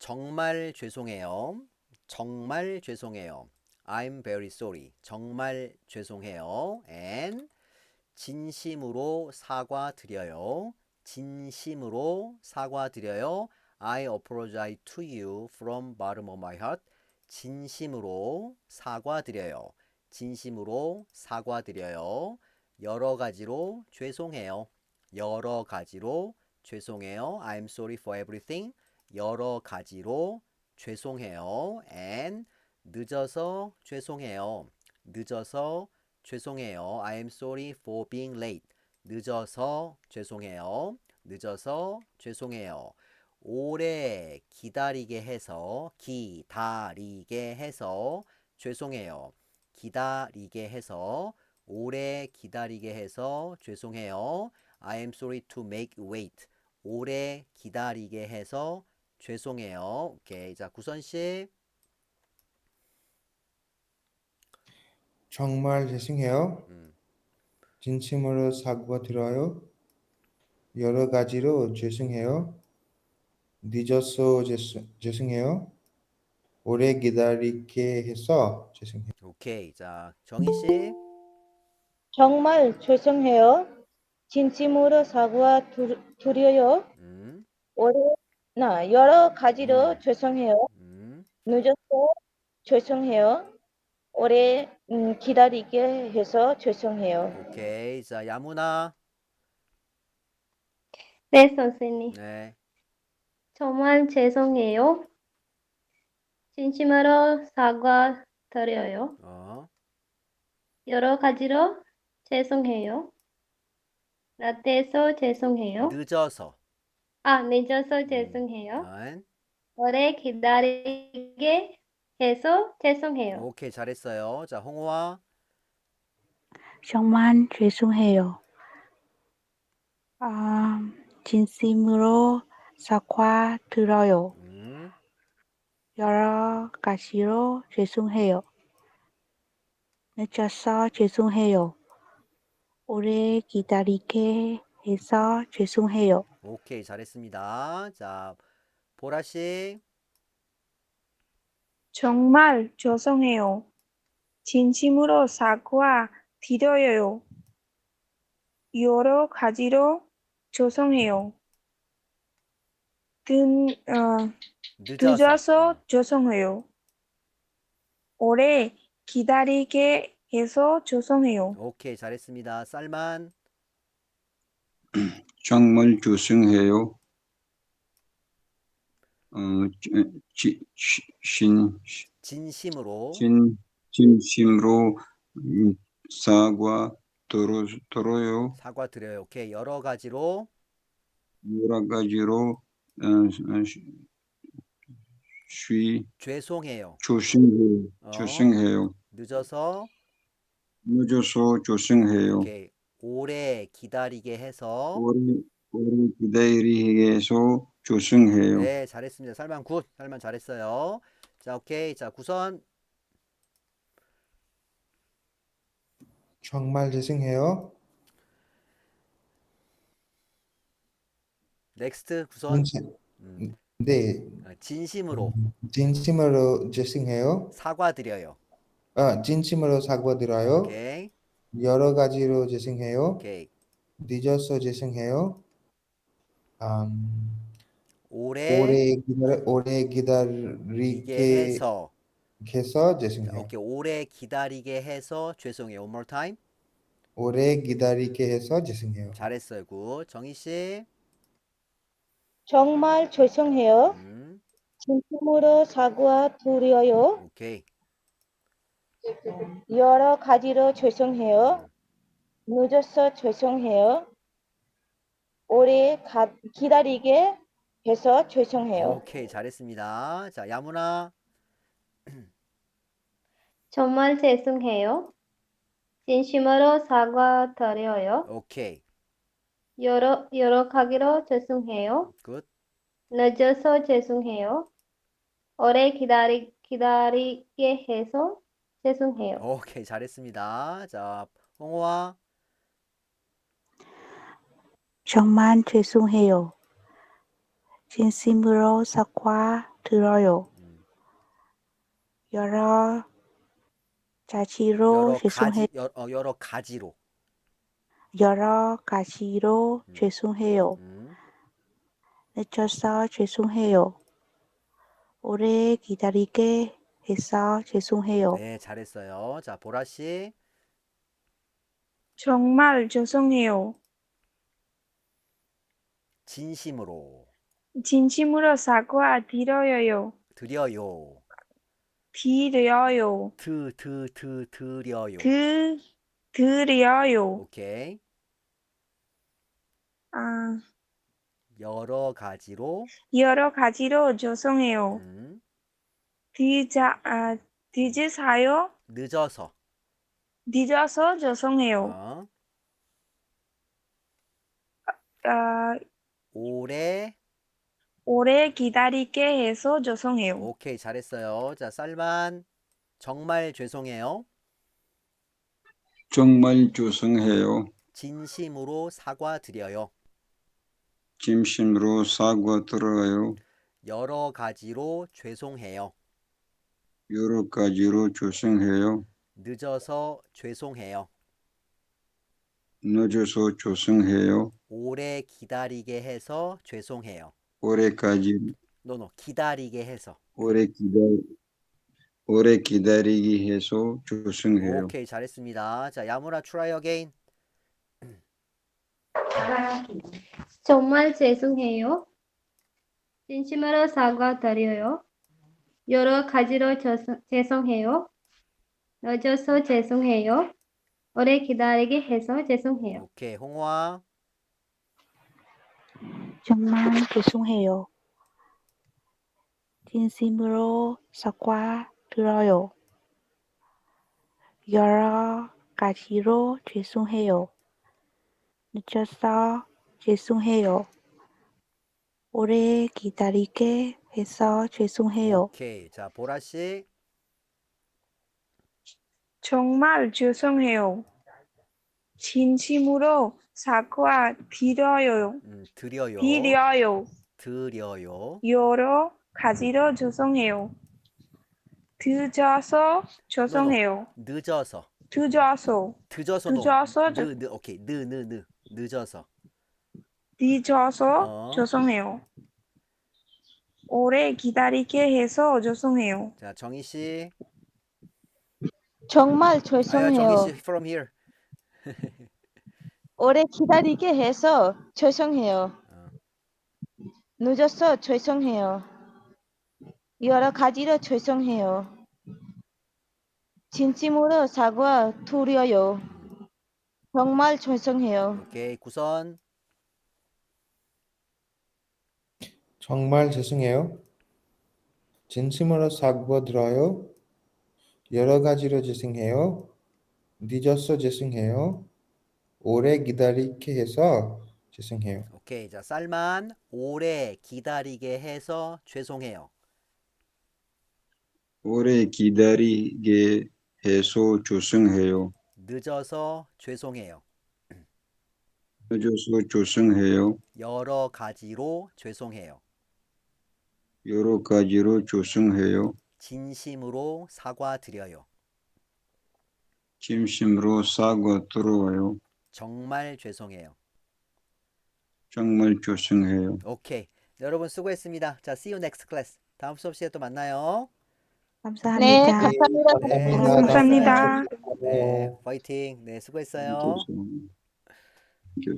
정말 죄송해요. 정말 죄송해요. I'm very sorry. 정말 죄송해요. and 진심으로 사과드려요. 진심으로 사과드려요. I apologize to you from bottom of my heart. 진심으로 사과드려요. 진심으로 사과드려요. 여러 가지로 죄송해요. 여러 가지로 죄송해요. I'm sorry for everything. 여러 가지로 죄송해요. and 늦어서 죄송해요. 늦어서 죄송해요. I am sorry for being late. 늦어서 죄송해요. 늦어서 죄송해요. 오래 기다리게 해서 죄송해요. 기다리게 해서 오래 기다리게 해서 죄송해요. I am sorry to make you wait. 오래 기다리게 해서 죄송해요. 오케이. 자, 구선 씨. 정말 죄송해요. 음. 진심으로 사과드려요. 여러 가지로 죄송해요. 늦어서 죄송해요. 오래 기다리게 해서 죄송해요. 오케이. 자, 정희 씨. 정말 죄송해요. 진심으로 사과드려요. 음. 여러 가지로 음. 죄송해요. 음. 늦어서 죄송해요. 오래 기다리게 해서 죄송해요. 오케이. 자, 야무나. 네, 선생님. 네. 정말 죄송해요. 진심으로 사과드려요. 여러 가지로 죄송해요. 라떼서 죄송해요. 늦어서. 늦어서 죄송해요. 안. 오래 기다리게 해서 죄송해요. 오케이. 잘했어요. 자, 홍호아. 정말 죄송해요. 진심으로 사과드려요. 여러 가지로 죄송해요. 늦어서 죄송해요. 오래 기다리게 해서 죄송해요. 오케이. 잘했습니다. 자, 보라 씨. 정말 죄송해요. 진심으로 사과드려요. 여러 가지로 죄송해요. 늦어서 죄송해요. 오래 기다리게 해서 죄송해요. 오케이. 잘했습니다. 쌀만. 정말 죄송해요. 진심으로. 진심으로 사과드려요. 사과드려요. 오케이. 여러 가지로. 여러 가지로 죄송해요. 죄송해요. 늦어서. 죄송해요. 오케이. 오래 기다리게 해서. 오래 기다리게 해서 죄송해요. 네, 잘했습니다. 쌀만 굿. 쌀만 잘했어요. 자, 오케이. 자, 구선. 정말 죄송해요. 넥스트 구선. 네. 진심으로. 진심으로 죄송해요. 사과드려요. 진심으로 사과드려요. 오케이. 여러 가지로 죄송해요. 오케이. 늦어서 죄송해요. 오래 기다리게 해서. 해서 자, 죄송해요. 오케이. 오래 기다리게 해서 죄송해요. One more time. 오래 기다리게 해서 죄송해요. 잘했어요. 굿. 정희 씨. 정말 죄송해요. 진심으로 사과드려요. 오케이. 여러 가지로 죄송해요. 늦어서 죄송해요. 오래 기다리게 해서 죄송해요. 오케이. 잘했습니다. 자, 야무나. 정말 죄송해요. 진심으로 사과드려요. 오케이. 여러 가지로 죄송해요. 굿. 늦어서 죄송해요. 오래 기다리게 해서 죄송해요. 오케이. 잘했습니다. 자, 홍호아. 정말 죄송해요. 진심으로 사과드려요. 사과드려요. 여러 가지로 죄송해요. 여러 가지로. 여러 가지로 죄송해요. 늦어서 죄송해요. 오래 기다리게 해서 죄송해요. 네, 잘했어요. 자, 보라 씨. 정말 죄송해요. 진심으로 진심으로 사과드려요. 드려요. 드려요. 드려요. 드려요. 오케이. 아, 여러 가지로 여러 가지로 죄송해요. 늦으사요? 늦어서. 늦어서 죄송해요. 어, 아, 오래. 오래 기다리게 해서 죄송해요. 오케이, 잘했어요. 자, 쌀만. 정말 죄송해요. 정말 죄송해요. 진심으로 사과드려요. 진심으로 사과드려요. 여러 가지로 죄송해요. 여러 가지로 죄송해요. 늦어서 죄송해요. 늦어서 죄송해요. 오래 기다리게 해서 죄송해요. 오래까지 기다리게 해서. 오래 기다리게 해서 죄송해요. 오케이, 잘했습니다. 자, 야무라 try again. 정말 죄송해요. 진심으로 사과드려요. 여러 가지로 죄송해요. 늦어서 죄송해요. 오래 기다리게 해서 죄송해요. 오케이, 홍화. 정말 죄송해요. 진심으로 사과드려요. 여러 가지로 죄송해요. 늦어서 죄송해요. 오래 기다리게 해서 죄송해요. 오케이. 자, 보라 씨. 정말 죄송해요. 진심으로 사과드려요. 드려요. 드려요. 여러 가지로 죄송해요. 늦어서 죄송해요. 늦어서. 오케이. 늦어서. 늦어서 죄송해요. 오래 기다리게 해서 죄송해요. 자, 정희 씨. 정말 정희 죄송해요. 씨 from here. 오래 기다리게 해서 죄송해요. 늦어서 죄송해요. 여러 가지로 죄송해요. 진심으로 사과드려요. 정말 죄송해요. 오케이. 구선. 정말 죄송해요. 진심으로 사과드려요. 여러 가지로 죄송해요. 늦어서 죄송해요. 오래 기다리게 해서 죄송해요. 오케이. 자, 쌀만. 오래 기다리게 해서 죄송해요. 오래 기다리게 해서 죄송해요. 늦어서 죄송해요. 늦어서 죄송해요. 여러 가지로 죄송해요. 여러 가지로 죄송해요. 진심으로 사과드려요. 진심으로 사과드려요. 정말 죄송해요. 정말 죄송해요. 오케이. 여러분 수고했습니다. 자, see you next class. 다음 수업 시간에 또 만나요. 네, 감사합니다. 감사합니다. 감사합니다. 네, 파이팅. 네, 수고했어요. 죄송해요.